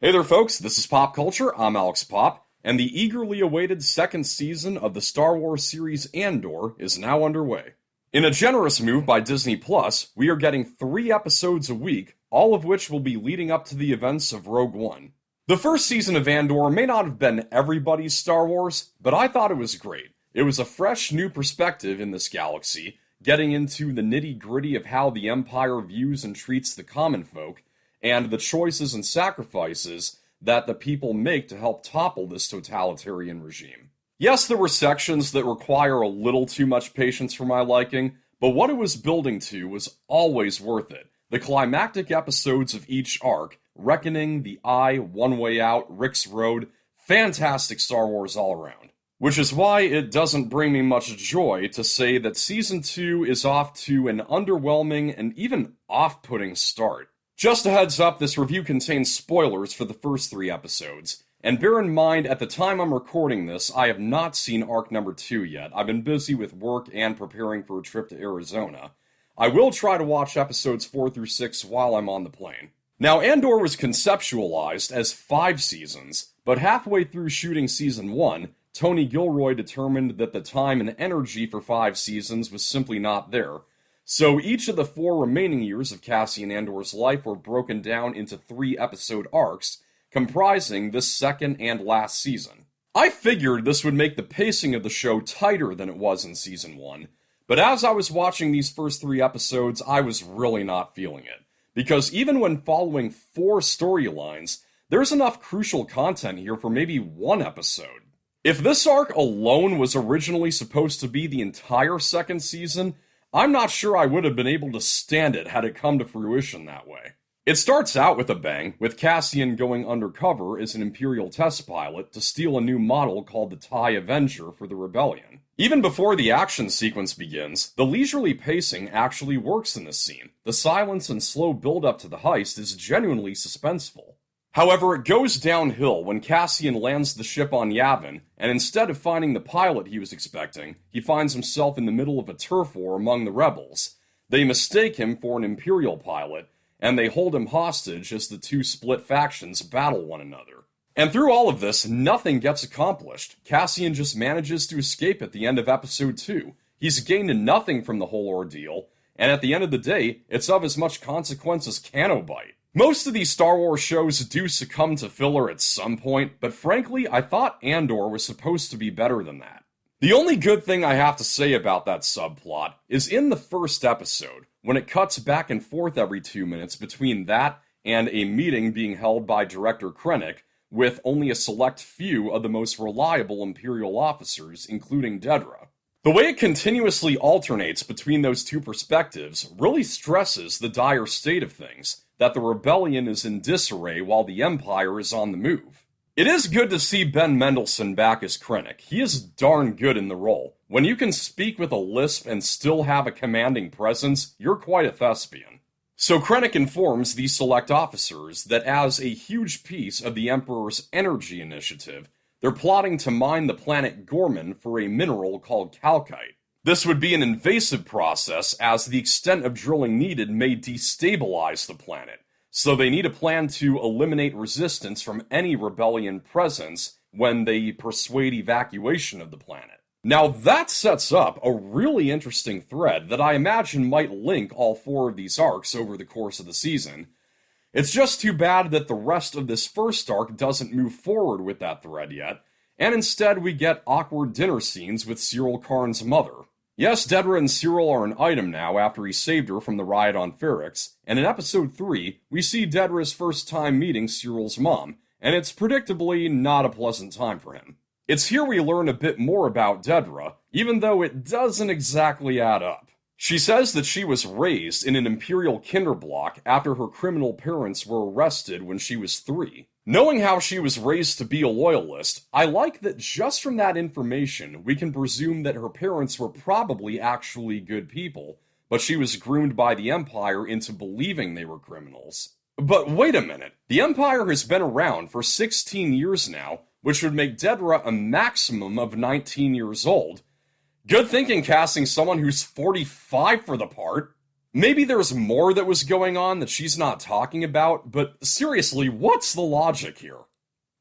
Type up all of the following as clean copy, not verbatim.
Hey there, folks. This is Pop Culture. I'm Alex Pop, and the eagerly awaited second season of the Star Wars series Andor is now underway. In a generous move by Disney Plus, we are getting 3 episodes a week, all of which will be leading up to the events of Rogue One. The first season of Andor may not have been everybody's Star Wars, but I thought it was great. It was a fresh new perspective in this galaxy, getting into the nitty-gritty of how the Empire views and treats the common folk, and the choices and sacrifices that the people make to help topple this totalitarian regime. Yes, there were sections that require a little too much patience for my liking, but what it was building to was always worth it. The climactic episodes of each arc, Reckoning, The Eye, One Way Out, Rick's Road, fantastic Star Wars all around. Which is why it doesn't bring me much joy to say that Season 2 is off to an underwhelming and even off-putting start. Just a heads up, this review contains spoilers for the first 3 episodes, and bear in mind, at the time I'm recording this, I have not seen arc number 2 yet. I've been busy with work and preparing for a trip to Arizona. I will try to watch episodes 4 through 6 while I'm on the plane. Now, Andor was conceptualized as 5 seasons, but halfway through shooting Season 1, Tony Gilroy determined that the time and energy for 5 seasons was simply not there. So each of the 4 remaining years of Cassian Andor's life were broken down into 3 episode arcs, comprising this second and last season. I figured this would make the pacing of the show tighter than it was in Season 1, but as I was watching these first 3 episodes, I was really not feeling it. Because even when following 4 storylines, there's enough crucial content here for maybe 1 episode. If this arc alone was originally supposed to be the entire second season, I'm not sure I would have been able to stand it had it come to fruition that way. It starts out with a bang, with Cassian going undercover as an Imperial test pilot to steal a new model called the TIE Avenger for the Rebellion. Even before the action sequence begins, the leisurely pacing actually works in this scene. The silence and slow build-up to the heist is genuinely suspenseful. However, it goes downhill when Cassian lands the ship on Yavin, and instead of finding the pilot he was expecting, he finds himself in the middle of a turf war among the rebels. They mistake him for an Imperial pilot, and they hold him hostage as the 2 split factions battle one another. And through all of this, nothing gets accomplished. Cassian just manages to escape at the end of episode 2. He's gained nothing from the whole ordeal, and at the end of the day, it's of as much consequence as Canobite. Most of these Star Wars shows do succumb to filler at some point, but frankly, I thought Andor was supposed to be better than that. The only good thing I have to say about that subplot is in the first episode, when it cuts back and forth every 2 minutes between that and a meeting being held by Director Krennic with only a select few of the most reliable Imperial officers, including Dedra. The way it continuously alternates between those 2 perspectives really stresses the dire state of things, that the rebellion is in disarray while the Empire is on the move. It is good to see Ben Mendelsohn back as Krennic. He is darn good in the role. When you can speak with a lisp and still have a commanding presence, you're quite a thespian. So Krennic informs these select officers that as a huge piece of the Emperor's energy initiative, they're plotting to mine the planet Gorman for a mineral called calcite. This would be an invasive process, as the extent of drilling needed may destabilize the planet, so they need a plan to eliminate resistance from any rebellion presence when they persuade evacuation of the planet. Now that sets up a really interesting thread that I imagine might link all 4 of these arcs over the course of the season. It's just too bad that the rest of this first arc doesn't move forward with that thread yet, and instead we get awkward dinner scenes with Cyril Karn's mother. Yes, Dedra and Cyril are an item now after he saved her from the riot on Ferrix, and in episode 3, we see Dedra's first time meeting Cyril's mom, and it's predictably not a pleasant time for him. It's here we learn a bit more about Dedra, even though it doesn't exactly add up. She says that she was raised in an Imperial kinderblock after her criminal parents were arrested when she was 3. Knowing how she was raised to be a loyalist, I like that just from that information, we can presume that her parents were probably actually good people, but she was groomed by the Empire into believing they were criminals. But wait a minute, the Empire has been around for 16 years now, which would make Dedra a maximum of 19 years old. Good thinking casting someone who's 45 for the part. Maybe there's more that was going on that she's not talking about, but seriously, what's the logic here?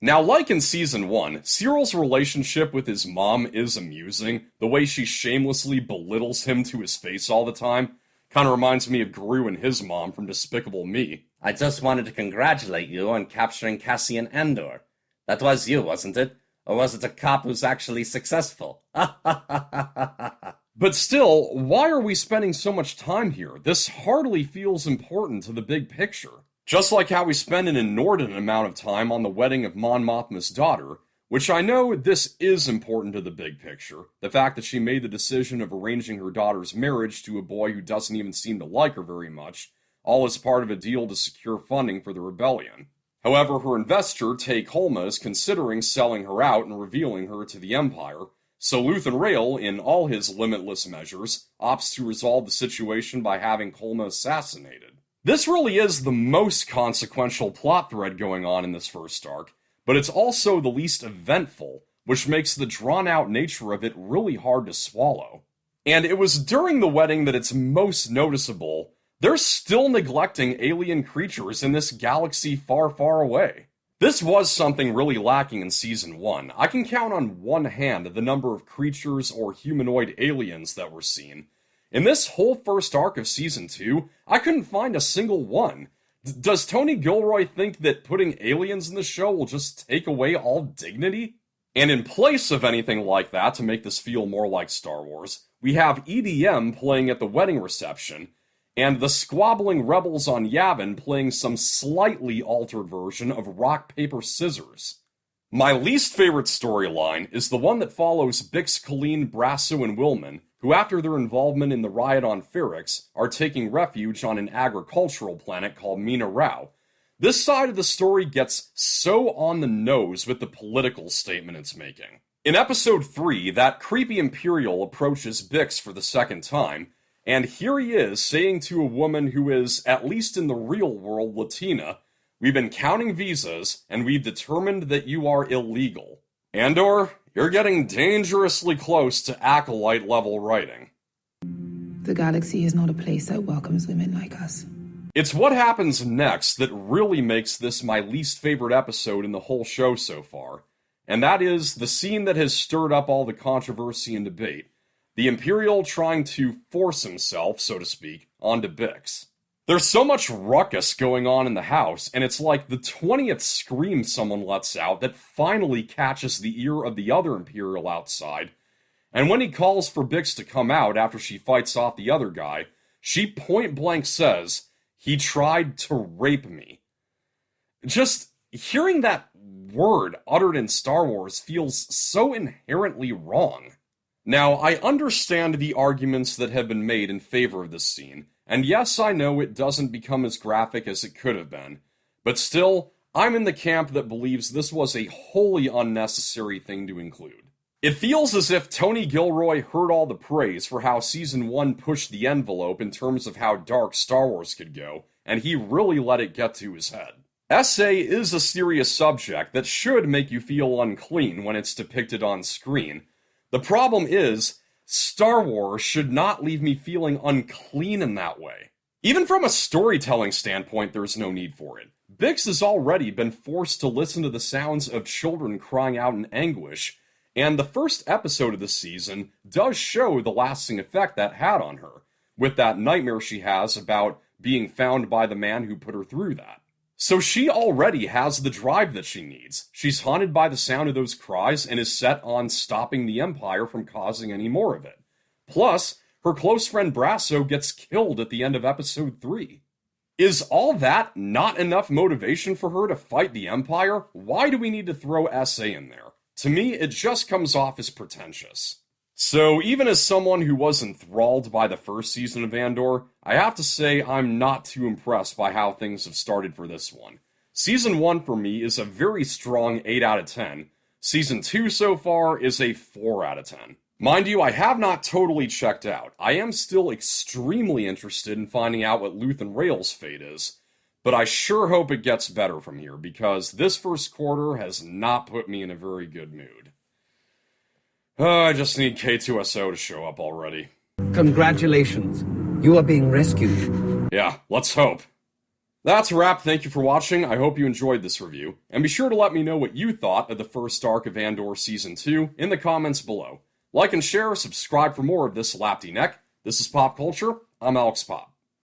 Now, like in Season 1, Cyril's relationship with his mom is amusing. The way she shamelessly belittles him to his face all the time. Kinda reminds me of Gru and his mom from Despicable Me. I just wanted to congratulate you on capturing Cassian Andor. That was you, wasn't it? Or was it a cop who's actually successful? But still, why are we spending so much time here? This hardly feels important to the big picture. Just like how we spend an inordinate amount of time on the wedding of Mon Mothma's daughter, which I know this is important to the big picture, the fact that she made the decision of arranging her daughter's marriage to a boy who doesn't even seem to like her very much, all as part of a deal to secure funding for the rebellion. However, her investor, Tay Kolma, is considering selling her out and revealing her to the Empire, so Luthen Rael, in all his limitless measures, opts to resolve the situation by having Kolma assassinated. This really is the most consequential plot thread going on in this first arc, but it's also the least eventful, which makes the drawn-out nature of it really hard to swallow. And it was during the wedding that it's most noticeable. They're still neglecting alien creatures in this galaxy far, far away. This was something really lacking in Season 1. I can count on one hand the number of creatures or humanoid aliens that were seen. In this whole first arc of Season 2, I couldn't find a single one. Does Tony Gilroy think that putting aliens in the show will just take away all dignity? And in place of anything like that to make this feel more like Star Wars, we have EDM playing at the wedding reception, and the squabbling rebels on Yavin playing some slightly altered version of rock, paper, scissors. My least favorite storyline is the one that follows Bix, Colleen, Brasso, and Willman, who after their involvement in the riot on Ferrix, are taking refuge on an agricultural planet called Mina Rao. This side of the story gets so on the nose with the political statement it's making. In Episode 3, that creepy Imperial approaches Bix for the second time, and here he is saying to a woman who is, at least in the real world, Latina, "We've been counting visas, and we've determined that you are illegal. Andor, you're getting dangerously close to acolyte-level writing." The galaxy is not a place that welcomes women like us. It's what happens next that really makes this my least favorite episode in the whole show so far, and that is the scene that has stirred up all the controversy and debate. The Imperial trying to force himself, so to speak, onto Bix. There's so much ruckus going on in the house, and it's like the 20th scream someone lets out that finally catches the ear of the other Imperial outside, and when he calls for Bix to come out after she fights off the other guy, she point-blank says, "He tried to rape me." Just hearing that word uttered in Star Wars feels so inherently wrong. Now, I understand the arguments that have been made in favor of this scene, and yes, I know it doesn't become as graphic as it could have been, but still, I'm in the camp that believes this was a wholly unnecessary thing to include. It feels as if Tony Gilroy heard all the praise for how Season 1 pushed the envelope in terms of how dark Star Wars could go, and he really let it get to his head. SA is a serious subject that should make you feel unclean when it's depicted on screen. The problem is, Star Wars should not leave me feeling unclean in that way. Even from a storytelling standpoint, there's no need for it. Bix has already been forced to listen to the sounds of children crying out in anguish, and the first episode of the season does show the lasting effect that had on her, with that nightmare she has about being found by the man who put her through that. So she already has the drive that she needs. She's haunted by the sound of those cries and is set on stopping the Empire from causing any more of it. Plus, her close friend Brasso gets killed at the end of Episode 3. Is all that not enough motivation for her to fight the Empire? Why do we need to throw SA in there? To me, it just comes off as pretentious. So even as someone who was enthralled by the first season of Andor, I have to say I'm not too impressed by how things have started for this one. Season 1 for me is a very strong 8 out of 10. Season 2 so far is a 4 out of 10. Mind you, I have not totally checked out. I am still extremely interested in finding out what Luthen Rael's fate is, but I sure hope it gets better from here, because this first quarter has not put me in a very good mood. I just need K2SO to show up already. Congratulations. You are being rescued. Yeah, let's hope. That's a wrap. Thank you for watching. I hope you enjoyed this review. And be sure to let me know what you thought of the first arc of Andor Season 2 in the comments below. Like and share, subscribe for more of this lapty neck. This is Pop Culture. I'm Alex Pop.